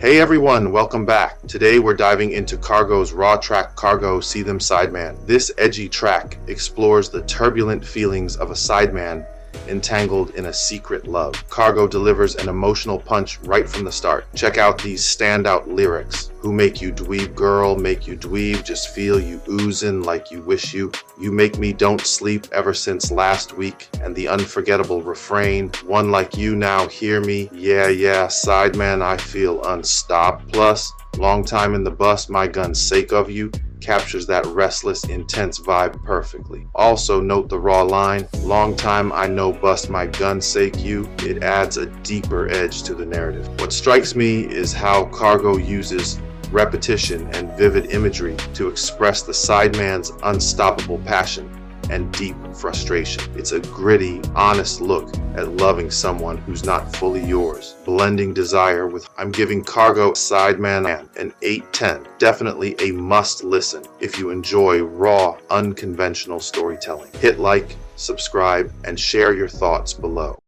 Hey everyone, welcome back. Today we're diving into Khago's raw track Khago See Them Sideman. This edgy track explores the turbulent feelings of a sideman entangled in a secret love. Khago delivers an emotional punch right from the start. Check out these standout lyrics. Who make you dweeb, girl, make you dweeb, just feel you oozing like you wish you. You make me don't sleep ever since last week. And the unforgettable refrain, one like you now hear me. Yeah, sideman, I feel unstopped. Plus, long time in the bus, my gun's sake of you, captures that restless, intense vibe perfectly. Also note the raw line, long time I know bust my gun sake you. It adds a deeper edge to the narrative. What strikes me is how Khago uses repetition and vivid imagery to express the sideman's unstoppable passion and deep frustration. It's a gritty, honest look at loving someone who's not fully yours, blending desire with I'm giving Khago Sideman an 8/10. Definitely a must listen if you enjoy raw, unconventional storytelling. Hit like, subscribe, and share your thoughts below.